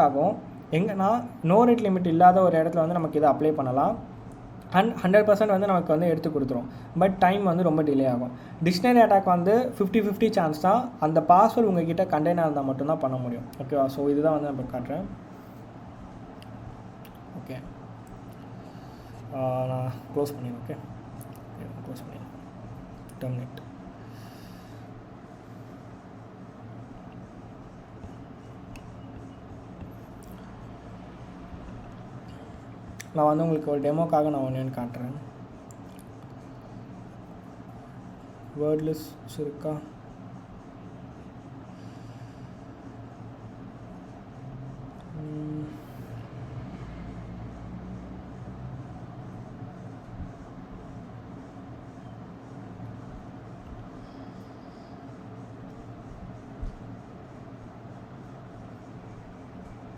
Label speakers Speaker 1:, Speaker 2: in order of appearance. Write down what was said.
Speaker 1: ஆகும். எங்கன்னா no rate limit இல்லாத ஒரு இடத்துல வந்து நமக்கு இதை அப்ளை பண்ணலாம். 100% வந்து நமக்கு வந்து எடுத்து கொடுத்துரும். பட் டைம் வந்து ரொம்ப டிலே ஆகும். டிக்ஷனரி அட்டாக் வந்து 50-50 சான்ஸ் தான். அந்த பாஸ்வேர்டு உங்ககிட்ட கண்டெய்னர் இருந்தால் மட்டும்தான் பண்ண முடியும். ஓகேவா? ஸோ இதுதான் வந்து நான் காட்டுறேன். ஓகே, நான் க்ளோஸ் பண்ணிடுறேன். ஓகே, க்ளோஸ் பண்ணிடுறேன். டெர்மினேட். நான் வந்து உங்களுக்கு ஒரு டெமோக்காக நான் ஒன்று காட்டுறேன். வேர்ட்லெஸ் இருக்கா?